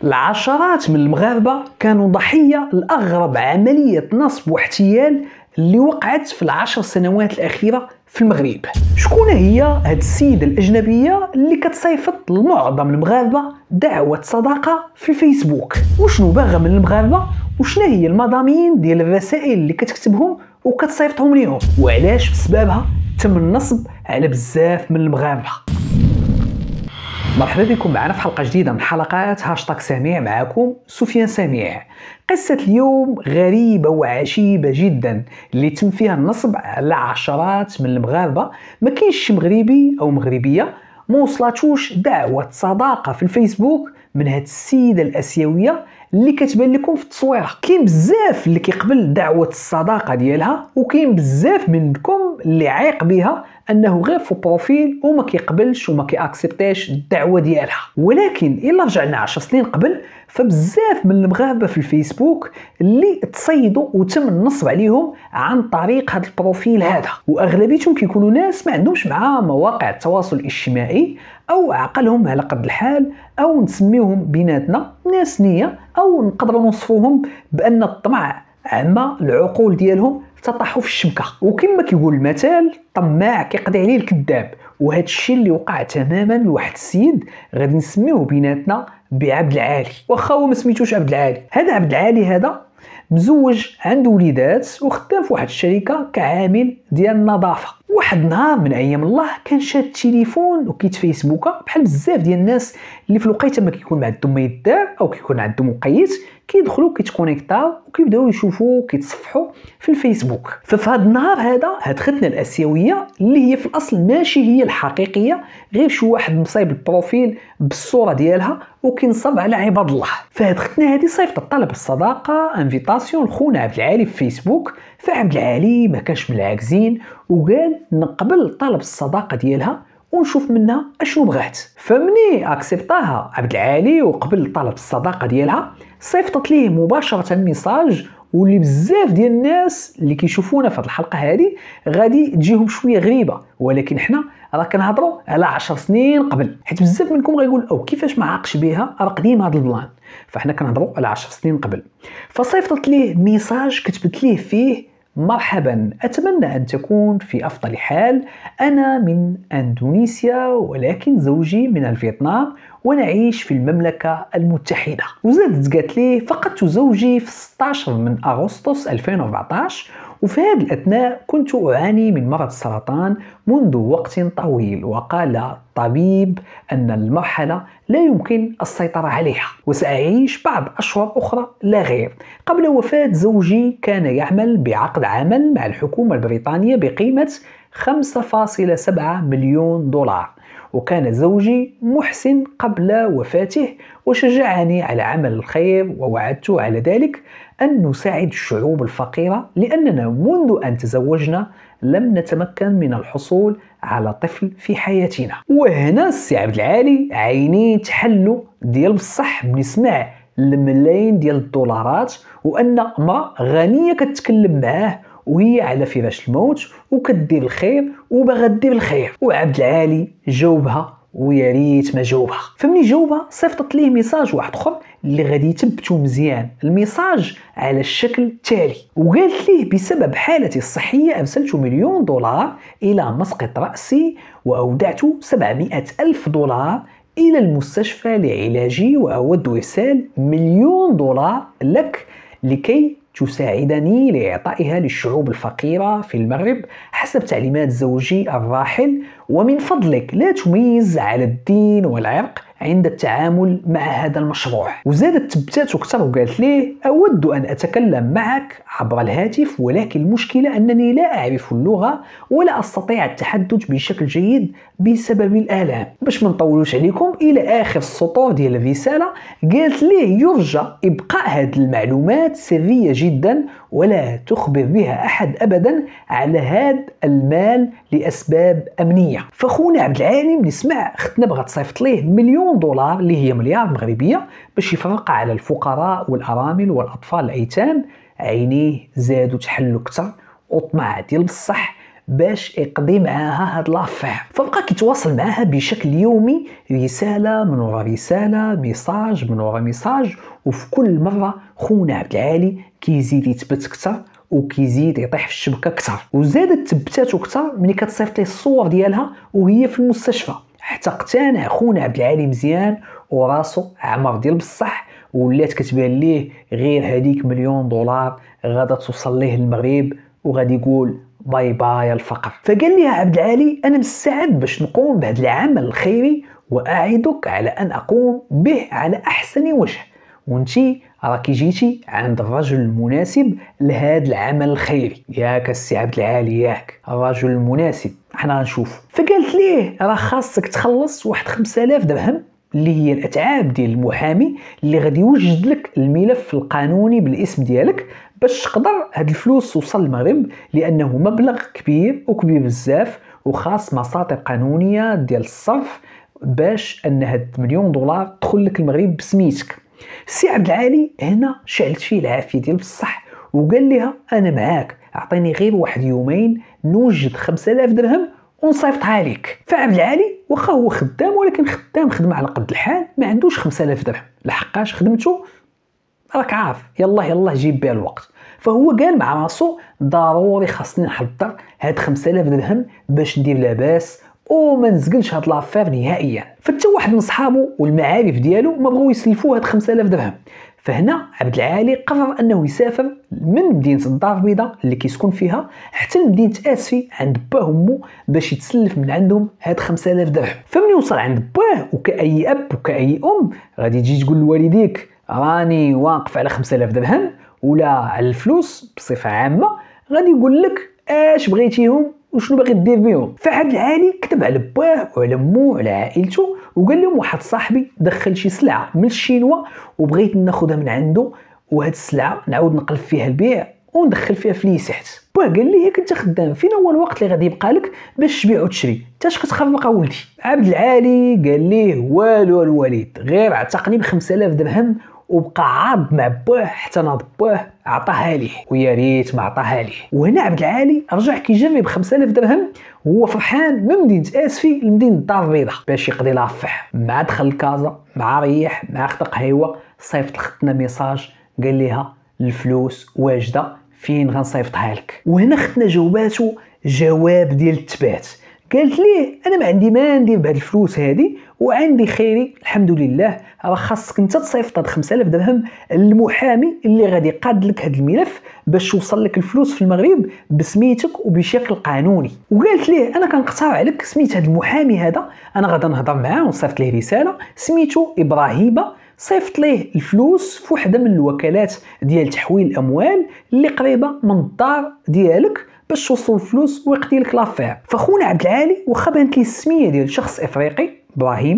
العشرات من المغاربة كانوا ضحية لأغرب عملية نصب واحتيال اللي وقعت في العشر سنوات الأخيرة في المغرب. شكون هي هاد السيدة الأجنبية اللي كتصيفط لمعظم المغاربة دعوة صداقة في الفيسبوك؟ وشنو باغا من المغاربة؟ وشنو هي المضامين ديال الرسائل اللي كتكتبهم وكتصيفطهم ليهم؟ وعلاش بسببها تم النصب على بزاف من المغاربة؟ مرحبا بكم معنا في حلقة جديدة من حلقات هاشتاغ سميع. معكم سفيان سميع. قصة اليوم غريبة وعجيبة جدا اللي تم فيها النصب على عشرات من المغاربة. ما كاينش شي مغربي أو مغربية ما وصلاتوش دعوة صداقة في الفيسبوك من هاد السيدة الآسيوية اللي كتبان لكم في التصويره. كاين بزاف اللي كيقبل دعوة الصداقة ديالها، وكاين بزاف منكم اللي عايق بها انه غير في بروفيل وما كيقبلش وما كيأكسبتاش الدعوه ديالها. ولكن الا رجعنا 10 سنين قبل فبزاف من المغاربه في الفيسبوك اللي تصيدوا وتم النصب عليهم عن طريق هذا البروفيل هذا، واغلبيتهم كيكونوا ناس ما عندهمش مع مواقع التواصل الاجتماعي او عقلهم على قد الحال، او نسميوهم بيناتنا ناس نيه، او نقدروا نوصفوهم بان الطمع عما العقول ديالهم تطاحوا في الشبكه. وكما كيقول المثال، طماع كيقضي عليه الكذاب. وهذا الشيء اللي وقع تماما لواحد السيد غادي نسميوه بيناتنا بعبد العالي، واخا هو ما سميتوش عبد العالي. هذا عبد العالي هذا مزوج، عنده وليدات، وخدام في واحد الشركه كعامل ديال النظافه. واحد النهار من ايام الله كان شاد التليفون وكيتفيسبوكا بحال بزاف ديال الناس اللي في الوقيته ما كيكون عندهم ما يدار او كيكون عندهم مقيت، كيدخلوا كيتكونيكتاو وكيبداو يشوفوا كيتصفحوا في الفيسبوك. ففي هذا النهار هاد ختنا الاسيويه اللي هي في الاصل ماشي هي الحقيقيه، غير شي واحد مصايب البروفيل بالصوره ديالها وكينصب على عباد الله. فهاد ختنا هذه صيفطت طلب الصداقه انفيتاسيون لخونا عبد العالي في فيسبوك. فعبد العالي ما كانش من العاكزين وقال نقبل طلب الصداقه ديالها ونشوف منها اشنو بغات. فمني اكسبطاها عبد العالي وقبل طلب الصداقه ديالها، صيفطت ليه مباشره ميساج، واللي بزاف ديال الناس اللي كيشوفونا في هذه الحلقه هذه غادي تجيهم شويه غريبه، ولكن حنا راه كنهضروا على 10 سنين قبل، حيت بزاف منكم غيقول او كيفاش ما عاقش بها، راه قديم هذا البلان. فاحنا كنهضروا على 10 سنين قبل. فصيفطت ليه ميساج كتبت ليه فيه: مرحبا، أتمنى أن تكون في أفضل حال. أنا من أندونيسيا ولكن زوجي من الفيتنام ونعيش في المملكة المتحدة. وزادت قالت لي: فقدت زوجي في 16 من أغسطس 2014، وفي هذا الأثناء كنت أعاني من مرض السرطان منذ وقت طويل، وقال الطبيب أن المرحلة لا يمكن السيطرة عليها وسأعيش بعض أشهر أخرى لا غير. قبل وفاة زوجي كان يعمل بعقد عمل مع الحكومة البريطانية بقيمة 5.7 مليون دولار، وكان زوجي محسن قبل وفاته وشجعني على عمل الخير، ووعدته على ذلك أن نساعد الشعوب الفقيرة لأننا منذ أن تزوجنا لم نتمكن من الحصول على طفل في حياتنا. وهنا السي عبد العالي عينيه تحلوا ديال بصح من يسمع الملايين ديال الدولارات، وأن امرأة غنية كتكلم معاه وهي على فراش الموت وكدير الخير وباغا دير الخير. وعبد العالي جاوبها ويا ريت ما جاوبها. فمني جاوبها صيفطت ليه ميساج واحد اخر اللي غادي يثبتوا مزيان الميساج على الشكل التالي، وقالت ليه: بسبب حالتي الصحيه ارسلت مليون دولار الى مسقط راسي، واودعت 700 ألف دولار الى المستشفى لعلاجي، واود ارسال مليون دولار لك لكي تساعدني لإعطائها للشعوب الفقيرة في المغرب حسب تعليمات زوجي الراحل، ومن فضلك لا تميز على الدين والعرق عند التعامل مع هذا المشروع. وزادت تبتات أكثر وقالت ليه: أود أن أتكلم معك عبر الهاتف، ولكن المشكلة أنني لا أعرف اللغة ولا أستطيع التحدث بشكل جيد بسبب الآلام. باش ما نطولوش عليكم، إلى آخر السطور ديال الرسالة قالت ليه يرجى إبقاء هذه المعلومات سرية جدا ولا تخبر بها أحد أبدا على هذا المال لأسباب أمنية. فخونا عبد العالي من يسمع ختنا بغات تصيفط ليه مليون دولار اللي هي مليار مغربية باش يفرق على الفقراء والأرامل والأطفال الأيتام، عينيه زادوا تحلوا أكثر وطمع ديال بصح باش يقضي معاها هاد لافير. فبقى كيتواصل معاها بشكل يومي، رساله من ورا رساله، ميساج من ورا ميساج، وفي كل مره خونا عبد العالي كيزيد يثبت اكثر وكيزيد يطيح في الشبكه اكثر. وزادت تبتاتو اكثر ملي كتصيفط ليه الصور ديالها وهي في المستشفى، حتى اقتنع خونا عبد العالي مزيان وراسو عمر ديال بصح، ولات كتبان ليه غير هذيك $1,000,000 غادا توصل ليه المغرب وغادي يقول باي باي الفقر. فقال لها عبد العالي انا مستعد باش نقوم بهذا العمل الخيري واعدك على ان اقوم به على احسن وجه، وانتي راكي جيتي عند الرجل المناسب لهذا العمل الخيري. ياك السي عبد العالي ياك الرجل المناسب، حنا غنشوف. فقالت ليه راه خاصك تخلص واحد 5000 درهم اللي هي الاتعاب ديال المحامي اللي غادي يوجد لك الملف القانوني بالاسم ديالك باش تقدر هاد الفلوس توصل للمغرب، لانه مبلغ كبير وكبير بزاف وخاص مصادر قانونيه ديال الصرف باش ان هاد $1,000,000 تدخل لك المغرب بسميتك. السي عبد العالي هنا شعلت فيه العافيه ديال بصح وقال لها انا معاك، اعطيني غير واحد يومين نوجد 5000 درهم ونصيفطها لك. فعبد العالي واخا هو خدام ولكن خدمه على قد الحال، ما عندوش 5000 درهم لحقاش خدمته راك عارف يلا جيب بها الوقت. فهو قال مع راسو ضروري خاصني نحضر هاد 5000 درهم باش ندير لاباس وما نزقلش هاد لافير نهائيا. فتا واحد من صحابو والمعارف ديالو ما بغاو يسلفوه هاد 5000 درهم. فهنا عبد العالي قرر انه يسافر من مدينه الدار البيضاء اللي كيسكن فيها حتى لمدينه اسفي عند باه وامه باش يتسلف من عندهم هاد 5000 درهم. فمن يوصل عند باه وكاي اب وكاي ام غادي تجي تقول لوالديك راني واقف على 5000 درهم ولا على الفلوس بصفه عامه، غادي يقول لك اش بغيتيهم وشنو باغي دير بهم. فعبد العالي كتب على باه وعلى مو وعلى عائلته وقال لهم واحد صاحبي دخل شي سلعه من الشينوا وبغيت ناخذها من عنده، وهاد السلعه نعاود نقلب فيها البيع وندخل فيها فليسات. باه قال لي ياك انت خدام فين هو الوقت اللي غادي يبقى لك باش تبيع وتشري، انت اش كتخربق ولدي. عبد العالي قال ليه والو الوالد، غير عتقني ب 5000 درهم وبقى عاض مع باه حتى ناض باه عطاها ليه، ويا ريت ما عطاها ليه. وهنا عبد العالي رجع كيجرب 5000 درهم وهو فرحان من مدينه اسفي لمدينه الدار البيضاء باش يقضي لافح. مع دخل الكازا مع ريح مع خد قهيوه صيفط لختنا ميساج قال ليها الفلوس واجده فين غنصيفطها لك. وهنا ختنا جاوباتو جواب ديال التبات، قالت ليه انا ما عندي ما ندير بهاد الفلوس هادي وعندي خيري الحمد لله، راه خاصك انت تصيفط هاد 5000 درهم للمحامي اللي غادي يقاد لك هاد الملف باش توصل لك الفلوس في المغرب بسميتك وبشكل قانوني. وقالت ليه انا كنقترح عليك سميت هاد المحامي هذا، انا غادا نهضر معاه ونصيفط ليه رساله سميتو ابراهيم، صيفط ليه الفلوس في وحده من الوكالات ديال تحويل الاموال اللي قريبه من الدار ديالك باش توصل الفلوس ويقضي لك لافير. فخونا عبد العالي واخا بانت ليه السميه ديال شخص افريقي ابراهيم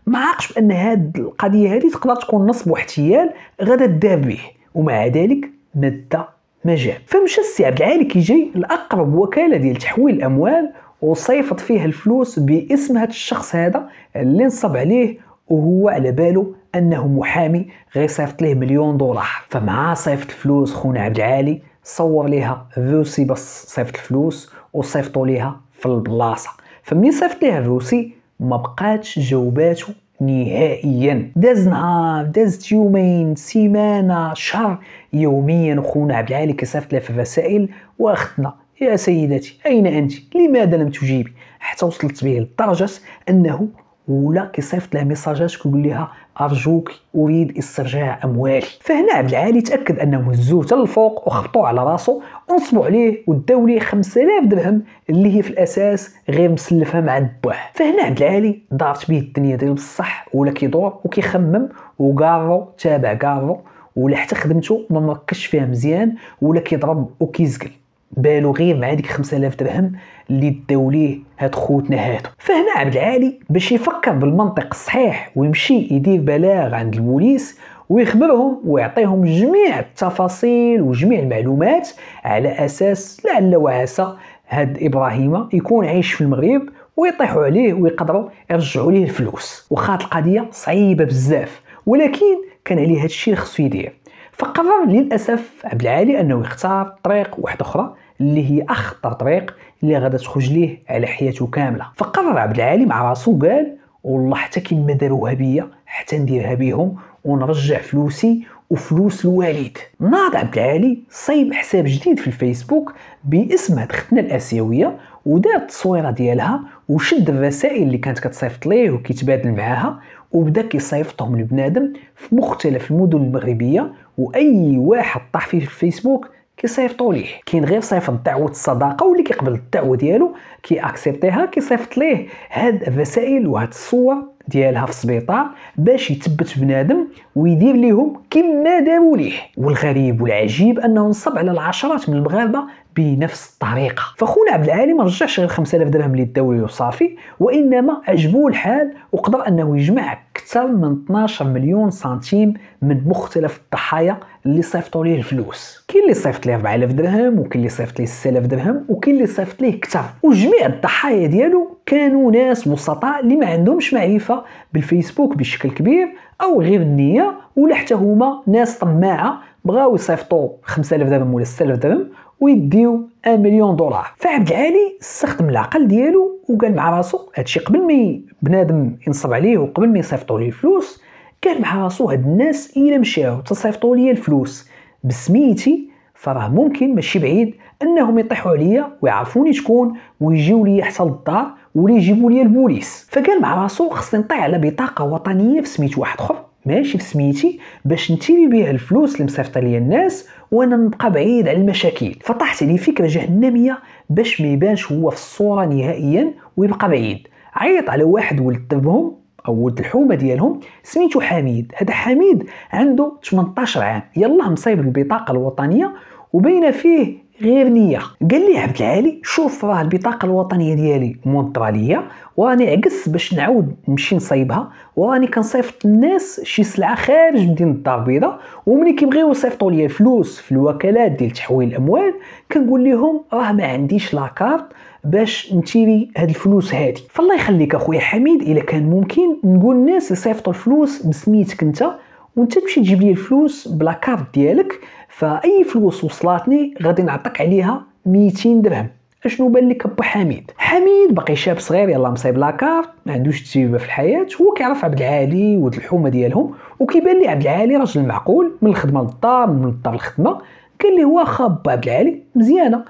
ما عاقش بان هاد القضيه هذه تقدر تكون نصب واحتيال غادا دار به، ومع ذلك مد ما جاب. فمشى السي عبد العالي كيجري لاقرب وكاله ديال تحويل الاموال وصيفط فيها الفلوس باسم هاد الشخص هذا اللي نصب عليه وهو على باله انه محامي غيصيفط ليه $1,000,000. فمع صيفط الفلوس خونا عبد العالي صور ليها فوسي بس صيفط الفلوس وصيفطوا ليها في البلاصه. فمني صيفط ليها فوسي ما بقاتش جاوباته نهائيا. داز نهار، دازت يومين، سيمانه، شهر، يوميا خونا عبد العالي كيصيفط لها في الرسائل واختنا يا سيدتي اين انت؟ لماذا لم تجيبي؟ حتى وصلت به لدرجه انه ولا كيصيفط لها ميساجات كيقول لها ارجوك اريد استرجاع اموالي. فهنا عبد العالي تاكد انهم هزوه حتى الفوق وخبطوه على راسه ونصبوا عليه وداو ليه 5000 درهم اللي هي في الاساس غير مسلفها مع باه. فهنا عبد العالي دارت به الدنيا ديال بصح ولا كيدور وكيخمم وكارو تابع كارو ولا حتى خدمته ما مركزش فيها مزيان ولا كيضرب وكيزقل بالو غير مع ديك 5000 درهم اللي داو ليه هاد خوتنا هادو. فهنا عبد العالي باش يفكر بالمنطق الصحيح ويمشي يدير بلاغ عند البوليس ويخبرهم ويعطيهم جميع التفاصيل وجميع المعلومات على اساس لعل وعسى هاد ابراهيم يكون عايش في المغرب ويطيحوا عليه ويقدروا يرجعوا ليه الفلوس. وخات القضيه صعيبه بزاف ولكن كان عليه هادشي اللي خصو يدير. فقرر للاسف عبد العالي انه يختار طريق واحده اخرى اللي هي اخطر طريق اللي غادا تخرج ليه على حياته كامله. فقرر عبد العالي مع راسو قال والله حتى كيما داروها بيا حتى نديرها بيهم ونرجع فلوسي وفلوس الوالد. ناض عبد العالي صايب حساب جديد في الفيسبوك باسم هاد ختنا الاسيويه ودار التصويره ديالها وشد الرسائل اللي كانت كتصيفط ليه وكيتبادل معاها وبدا كيصيفطهم لبنادم في مختلف المدن المغربيه، واي واحد طاح فيه في الفيسبوك كيصيفطوا ليه. كاين غير صيفط دعوه الصداقه واللي كيقبل الدعوه ديالو كيأكسبتيها كيصيفط ليه هاد الرسائل وهاد الصور ديالها في السبيطار باش يثبت بنادم ويدير ليهم كما داروا ليه. والغريب والعجيب انه نصب على العشرات من المغاربه بنفس الطريقه. فخونا عبد العالي ما رجعش غير 5000 درهم اللي داو ليه وصافي، وانما عجبوه الحال وقدر انه يجمع اكثر من 12 مليون سنتيم من مختلف الضحايا اللي صيفطوا ليه الفلوس. كاين اللي صيفط ليه 4000 درهم وكاين اللي صيفط ليه 6000 درهم وكاين اللي صيفط ليه اكثر، وجميع الضحايا ديالو كانوا ناس بسطاء اللي ما عندهمش معرفه بالفيسبوك بشكل كبير او غير النيه، ولا حتى هما ناس طماعه بغاو يصيفطوا 5000 درهم ولا 6000 درهم ويديو 1 مليون دولار. فعبد العالي استخدم العقل ديالو وقال مع راسو هادشي قبل ما بنادم ينصب عليه وقبل ما يصيفطوا ليه الفلوس، قال مع راسو هاد الناس الا مشاو تصيفطوا لي الفلوس بسميتي فراه ممكن ماشي بعيد انهم يطيحوا عليا ويعرفوني شكون ويجيو لي حتى للدار ولا يجيبوا لي البوليس. فقال مع راسو خصني نطيح على بطاقه وطنيه في سميت واحد اخر ماشي في سميتي باش نتيري بها الفلوس اللي مصيفطه ليا الناس وانا نبقى بعيد على المشاكل. فطاحت لي فكره جهنميه باش ما يبانش هو في الصوره نهائيا ويبقى بعيد. عيط على واحد ولد دربهم او ولد الحومه ديالهم سميتو حميد. هذا حميد عنده 18 عام، يلاه مصايب البطاقه الوطنيه وبين فيه غير نيه. قال لي عبد العالي شوف راه البطاقه الوطنيه ديالي منطره ليا وراني عكس باش نعاود نمشي نصايبها وراني كنصيفط الناس شي سلعه خارج مدينه الدار البيضاء، وملي كيبغيو يصيفطوا لي الفلوس في الوكالات ديال تحويل الاموال كنقول لهم راه ما عنديش لاكارت باش نتيري هاد الفلوس هادي. فالله يخليك اخويا حميد الا كان ممكن نقول الناس يصيفطوا الفلوس بسميتك انت وانت تمشي تجيب لي الفلوس بلا كارت ديالك، فاي فلوس وصلاتني غادي نعطيك عليها 200 درهم. اشنو بان لك ابو حميد؟ حميد باقي شاب صغير يلا مصايب لاكارت ما عندوش تجربه في الحياه، هو كيعرف عبد العالي ود الحومه ديالهم وكيبان لي عبد العالي راجل معقول من الخدمه للدار من الدار للخدمه. قال لي واخا با عبد العالي مزيانه.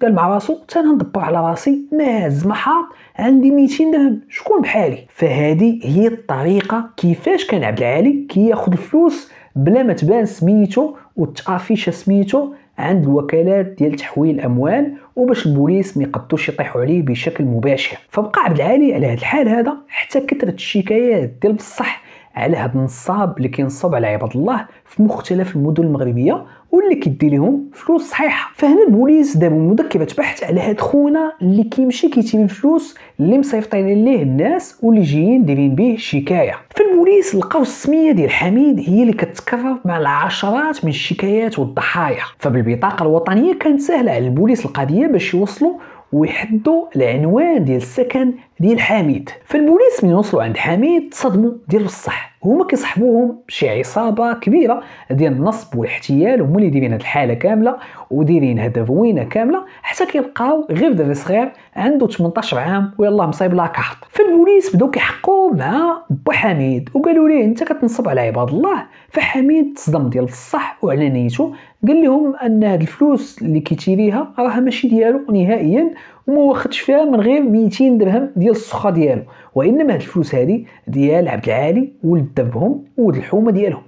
قال مع راسو حتى انا ندبر على راسي ما هز ما حاط عندي 200 درهم شكون بحالي. فهذه هي الطريقه كيفاش كان عبد العالي كياخذ الفلوس بلا ما تبان سميتو وتافيش سميتو عند الوكالات ديال تحويل الاموال وباش البوليس ما يقدوش يطيحوا عليه بشكل مباشر. فبقى عبد العالي على هذا الحال هذا حتى كثرت الشكايات ديال بصح على هذا النصاب اللي كينصب على عباد الله في مختلف المدن المغربيه واللي كيدي لهم فلوس صحيحه. فهنا البوليس داروا مذكره بحث على هاد خونا اللي كيمشي كيتيري الفلوس اللي مصيفطين ليه الناس واللي جايين دايرين به شكايه. فالبوليس لقاو السميه ديال حميد هي اللي كتكرر مع العشرات من الشكايات والضحايا. فبالبطاقه الوطنيه كانت سهله على البوليس القضيه باش يوصلوا ويحدوا العنوان ديال السكن ديال حميد. فالبوليس من يوصلوا عند حميد تصدموا ديال بصح هما كيصحبوهم شي عصابه كبيره ديال النصب والاحتيال، هما اللي دايرين هاد الحاله كامله ودايرين هاد الروينه كامله حتى كيلقاو غير دري صغير عنده 18 عام ويلاه مصايب لاكارت. فالبوليس بداو كيحقوا مع با حميد وقالوا ليه انت كتنصب على عباد الله. فحميد تصدم ديال بصح وعلى نيته قال لهم ان هاد الفلوس اللي كيتيريها راها ماشي ديالو نهائيا وما واخدش فيها من غير 200 درهم ديال السخه ديالو، وانما هاد الفلوس هادي ديال عبد العالي ولد دربهم ولد الحومه ديالهم.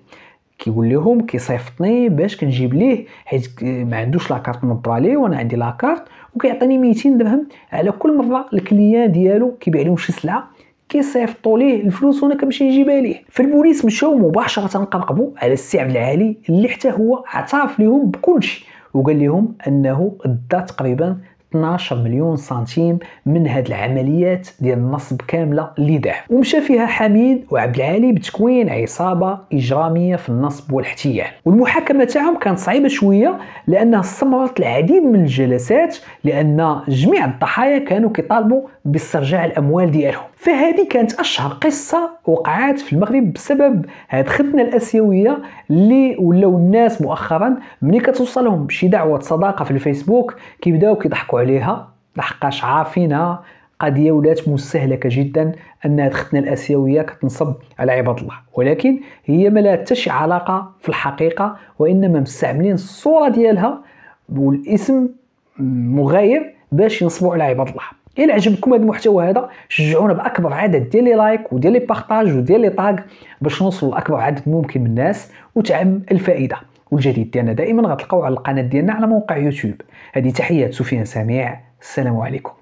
كيقول لهم كيصيفطني باش كنجيب ليه حيت ما عندوش لاكارت منطره ليه وانا عندي لاكارت، وكيعطيني 200 درهم على كل مره الكليان ديالو كيبيع لهم شي سلعه كيصيفطوا ليه الفلوس وانا كنمشي نجيبها ليه. فالبوليس مشاو مباشره نقرقبوا على السي عبد العالي اللي حتى هو اعترف لهم بكل شيء وقال لهم انه ادى تقريبا 12 مليون سنتيم من هاد العمليات ديال النصب كامله اللي دار. ومشى فيها حميد وعبد العالي بتكوين عصابه اجراميه في النصب والاحتيال. والمحاكمه تاعهم كانت صعيبه شويه لانها استمرت العديد من الجلسات لان جميع الضحايا كانوا كيطالبوا باسترجاع الاموال ديالهم. فهذه كانت اشهر قصه وقعات في المغرب بسبب هاد ختنه الاسيويه اللي ولاو الناس مؤخرا ملي كتوصلهم شي دعوه صداقه في الفيسبوك كيبداو كيضحكوا عليها، لحقاش عارفينها قضيه ولات مستهلكه جدا ان هاد الختنه الاسيويه كتنصب على عباد الله، ولكن هي ما لها حتى شي علاقه في الحقيقه، وانما مستعملين الصوره ديالها والاسم مغاير باش ينصبوا على عباد الله. إلا عجبكم هذا المحتوى هذا شجعونا باكبر عدد ديال لي لايك وديال لي بارطاج وديال لي طاغ باش نوصلوا لاكبر عدد ممكن من الناس وتعم الفائده. والجديد ديالنا دائما غتلقاوه على القناه ديالنا على موقع يوتيوب. هذه تحيات سفيان سميع، السلام عليكم.